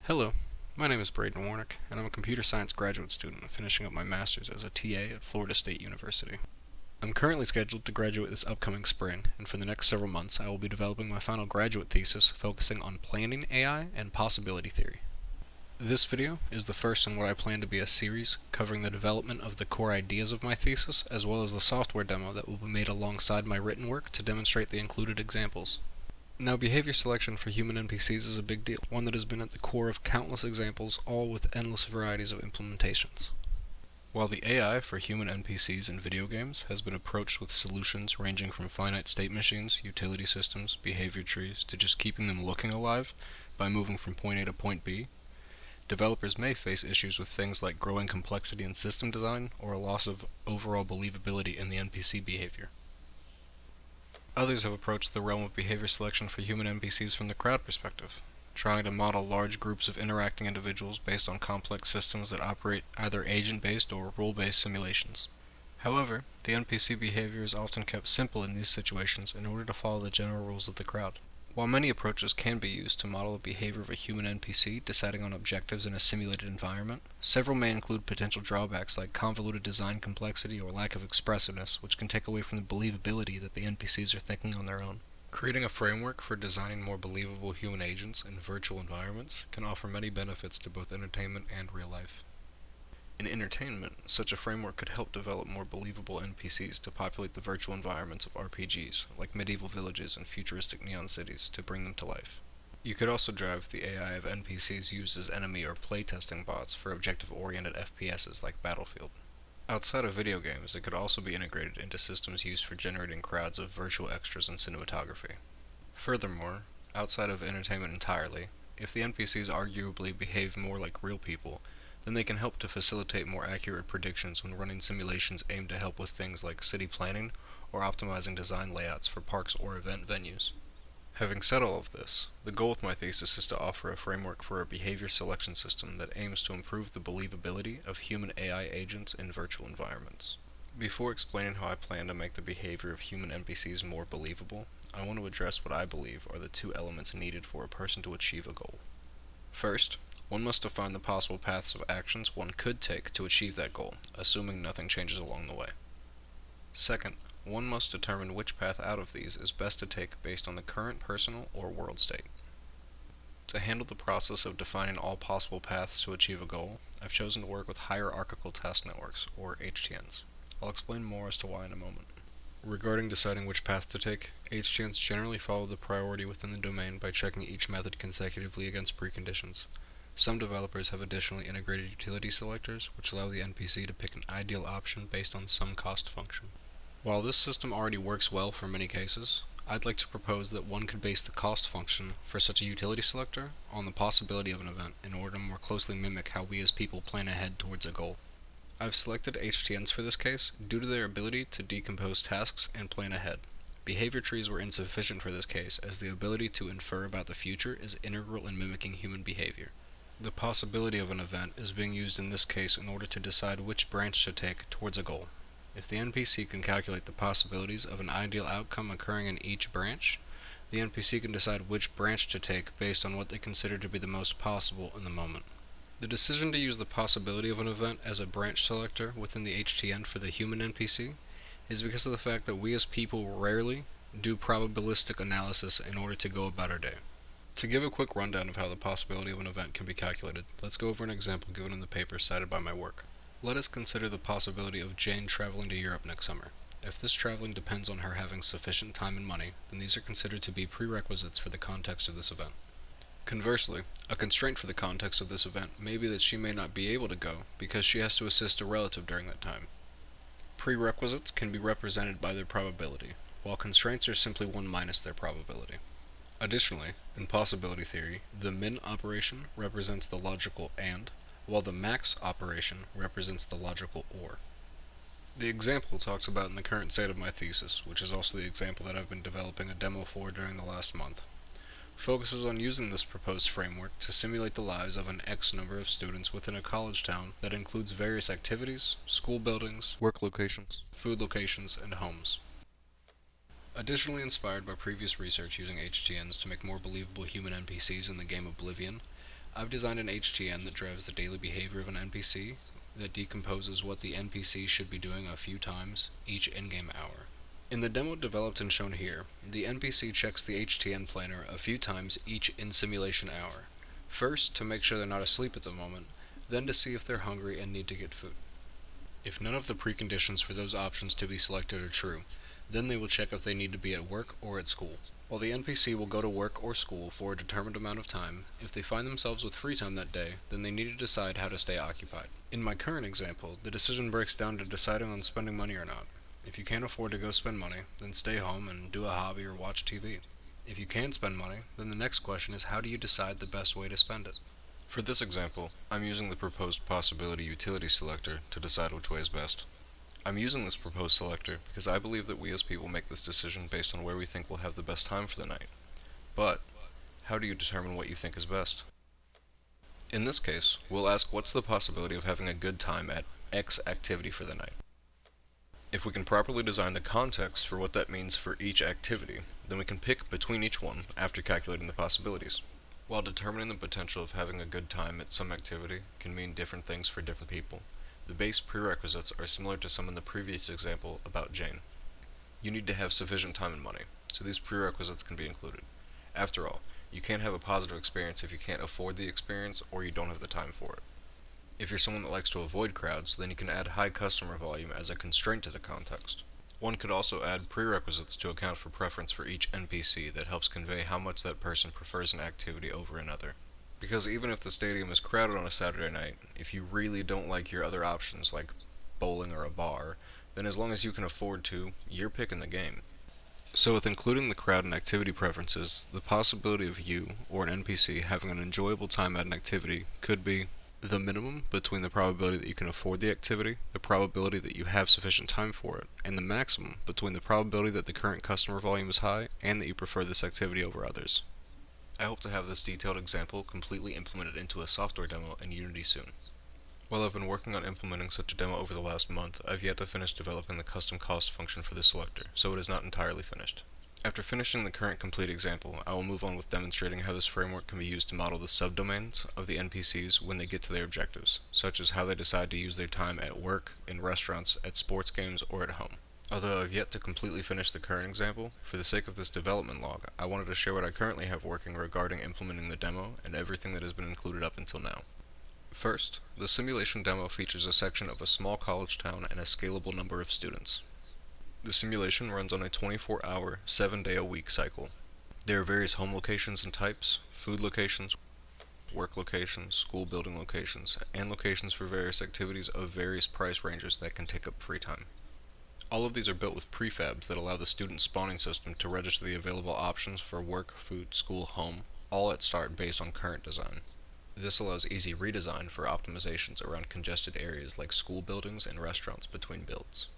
Hello, my name is Braeden Warnick, and I'm a computer science graduate student finishing up my master's as a TA at Florida State University. I'm currently scheduled to graduate this upcoming spring, and for the next several months I will be developing my final graduate thesis focusing on planning AI and possibility theory. This video is the first in what I plan to be a series covering the development of the core ideas of my thesis, as well as the software demo that will be made alongside my written work to demonstrate the included examples. Now, behavior selection for human NPCs is a big deal, one that has been at the core of countless examples, all with endless varieties of implementations. While the AI for human NPCs in video games has been approached with solutions ranging from finite state machines, utility systems, behavior trees, to just keeping them looking alive by moving from point A to point B, developers may face issues with things like growing complexity in system design or a loss of overall believability in the NPC behavior. Others have approached the realm of behavior selection for human NPCs from the crowd perspective, trying to model large groups of interacting individuals based on complex systems that operate either agent-based or rule-based simulations. However, the NPC behavior is often kept simple in these situations in order to follow the general rules of the crowd. While many approaches can be used to model the behavior of a human NPC deciding on objectives in a simulated environment, several may include potential drawbacks like convoluted design complexity or lack of expressiveness, which can take away from the believability that the NPCs are thinking on their own. Creating a framework for designing more believable human agents in virtual environments can offer many benefits to both entertainment and real life. In entertainment, such a framework could help develop more believable NPCs to populate the virtual environments of RPGs, like medieval villages and futuristic neon cities, to bring them to life. You could also drive the AI of NPCs used as enemy or playtesting bots for objective-oriented FPSs like Battlefield. Outside of video games, it could also be integrated into systems used for generating crowds of virtual extras in cinematography. Furthermore, outside of entertainment entirely, if the NPCs arguably behave more like real people, then they can help to facilitate more accurate predictions when running simulations aimed to help with things like city planning or optimizing design layouts for parks or event venues. Having said all of this, the goal with my thesis is to offer a framework for a behavior selection system that aims to improve the believability of human AI agents in virtual environments. Before explaining how I plan to make the behavior of human NPCs more believable, I want to address what I believe are the two elements needed for a person to achieve a goal. First, one must define the possible paths of actions one could take to achieve that goal, assuming nothing changes along the way. Second, one must determine which path out of these is best to take based on the current personal or world state. To handle the process of defining all possible paths to achieve a goal, I've chosen to work with hierarchical task networks, or HTNs. I'll explain more as to why in a moment. Regarding deciding which path to take, HTNs generally follow the priority within the domain by checking each method consecutively against preconditions. Some developers have additionally integrated utility selectors, which allow the NPC to pick an ideal option based on some cost function. While this system already works well for many cases, I'd like to propose that one could base the cost function for such a utility selector on the possibility of an event in order to more closely mimic how we as people plan ahead towards a goal. I've selected HTNs for this case due to their ability to decompose tasks and plan ahead. Behavior trees were insufficient for this case, as the ability to infer about the future is integral in mimicking human behavior. The possibility of an event is being used in this case in order to decide which branch to take towards a goal. If the NPC can calculate the possibilities of an ideal outcome occurring in each branch, the NPC can decide which branch to take based on what they consider to be the most possible in the moment. The decision to use the possibility of an event as a branch selector within the HTN for the human NPC is because of the fact that we as people rarely do probabilistic analysis in order to go about our day. To give a quick rundown of how the possibility of an event can be calculated, let's go over an example given in the paper cited by my work. Let us consider the possibility of Jane traveling to Europe next summer. If this traveling depends on her having sufficient time and money, then these are considered to be prerequisites for the context of this event. Conversely, a constraint for the context of this event may be that she may not be able to go because she has to assist a relative during that time. Prerequisites can be represented by their probability, while constraints are simply one minus their probability. Additionally, in possibility theory, the min operation represents the logical and, while the max operation represents the logical or. The example talks about in the current state of my thesis, which is also the example that I've been developing a demo for during the last month, focuses on using this proposed framework to simulate the lives of an X number of students within a college town that includes various activities, school buildings, work locations, food locations, and homes. Additionally inspired by previous research using HTNs to make more believable human NPCs in the game Oblivion, I've designed an HTN that drives the daily behavior of an NPC that decomposes what the NPC should be doing a few times each in-game hour. In the demo developed and shown here, the NPC checks the HTN planner a few times each in-simulation hour. First, to make sure they're not asleep at the moment, then to see if they're hungry and need to get food. If none of the preconditions for those options to be selected are true, then they will check if they need to be at work or at school. While the NPC will go to work or school for a determined amount of time, if they find themselves with free time that day, then they need to decide how to stay occupied. In my current example, the decision breaks down to deciding on spending money or not. If you can't afford to go spend money, then stay home and do a hobby or watch TV. If you can spend money, then the next question is how do you decide the best way to spend it? For this example, I'm using the proposed possibility utility selector to decide which way is best. I'm using this proposed selector because I believe that we as people make this decision based on where we think we'll have the best time for the night. But, how do you determine what you think is best? In this case, we'll ask what's the possibility of having a good time at X activity for the night. If we can properly design the context for what that means for each activity, then we can pick between each one after calculating the possibilities. While determining the potential of having a good time at some activity can mean different things for different people, the base prerequisites are similar to some in the previous example about Jane. You need to have sufficient time and money, so these prerequisites can be included. After all, you can't have a positive experience if you can't afford the experience or you don't have the time for it. If you're someone that likes to avoid crowds, then you can add high customer volume as a constraint to the context. One could also add prerequisites to account for preference for each NPC that helps convey how much that person prefers an activity over another. Because even if the stadium is crowded on a Saturday night, if you really don't like your other options like bowling or a bar, then as long as you can afford to, you're picking the game. So with including the crowd and activity preferences, the possibility of you, or an NPC, having an enjoyable time at an activity could be the minimum between the probability that you can afford the activity, the probability that you have sufficient time for it, and the maximum between the probability that the current customer volume is high and that you prefer this activity over others. I hope to have this detailed example completely implemented into a software demo in Unity soon. While I've been working on implementing such a demo over the last month, I've yet to finish developing the custom cost function for this selector, so it is not entirely finished. After finishing the current complete example, I will move on with demonstrating how this framework can be used to model the subdomains of the NPCs when they get to their objectives, such as how they decide to use their time at work, in restaurants, at sports games, or at home. Although I've yet to completely finish the current example, for the sake of this development log, I wanted to share what I currently have working regarding implementing the demo and everything that has been included up until now. First, the simulation demo features a section of a small college town and a scalable number of students. The simulation runs on a 24-hour, 7-day-a-week cycle. There are various home locations and types, food locations, work locations, school building locations, and locations for various activities of various price ranges that can take up free time. All of these are built with prefabs that allow the student spawning system to register the available options for work, food, school, home, all at start based on current design. This allows easy redesign for optimizations around congested areas like school buildings and restaurants between builds.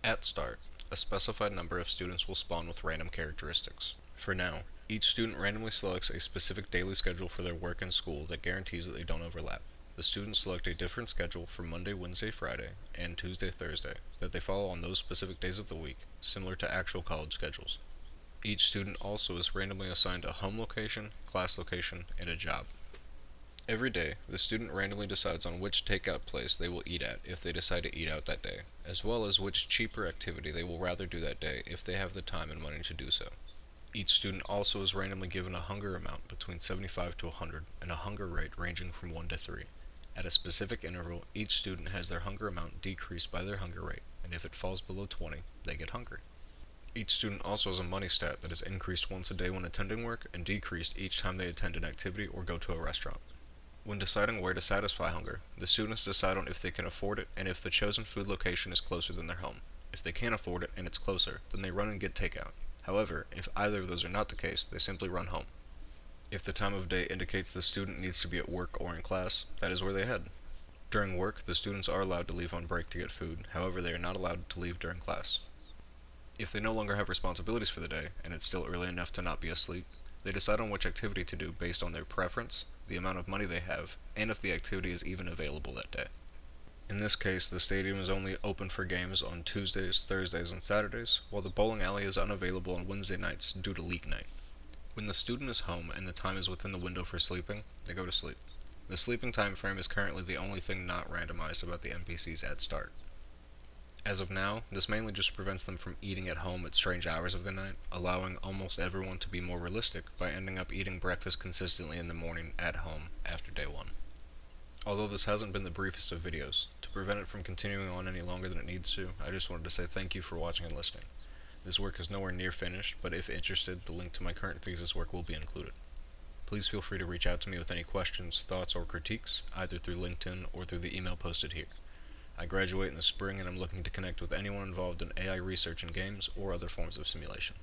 At start, a specified number of students will spawn with random characteristics. For now, each student randomly selects a specific daily schedule for their work and school that guarantees that they don't overlap. The students select a different schedule for Monday, Wednesday, Friday, and Tuesday, Thursday that they follow on those specific days of the week, similar to actual college schedules. Each student also is randomly assigned a home location, class location, and a job. Every day, the student randomly decides on which takeout place they will eat at if they decide to eat out that day, as well as which cheaper activity they will rather do that day if they have the time and money to do so. Each student also is randomly given a hunger amount between 75 to 100 and a hunger rate ranging from 1 to 3. At a specific interval, each student has their hunger amount decreased by their hunger rate, and if it falls below 20, they get hungry. Each student also has a money stat that is increased once a day when attending work and decreased each time they attend an activity or go to a restaurant. When deciding where to satisfy hunger, the students decide on if they can afford it and if the chosen food location is closer than their home. If they can't afford it and it's closer, then they run and get takeout. However, if either of those are not the case, they simply run home. If the time of day indicates the student needs to be at work or in class, that is where they head. During work, the students are allowed to leave on break to get food, however they are not allowed to leave during class. If they no longer have responsibilities for the day, and it's still early enough to not be asleep, they decide on which activity to do based on their preference, the amount of money they have, and if the activity is even available that day. In this case, the stadium is only open for games on Tuesdays, Thursdays, and Saturdays, while the bowling alley is unavailable on Wednesday nights due to league night. When the student is home and the time is within the window for sleeping, they go to sleep. The sleeping time frame is currently the only thing not randomized about the NPCs at start. As of now, this mainly just prevents them from eating at home at strange hours of the night, allowing almost everyone to be more realistic by ending up eating breakfast consistently in the morning at home after day 1. Although this hasn't been the briefest of videos, to prevent it from continuing on any longer than it needs to, I just wanted to say thank you for watching and listening. This work is nowhere near finished, but if interested, the link to my current thesis work will be included. Please feel free to reach out to me with any questions, thoughts, or critiques, either through LinkedIn or through the email posted here. I graduate in the spring and I'm looking to connect with anyone involved in AI research in games or other forms of simulation.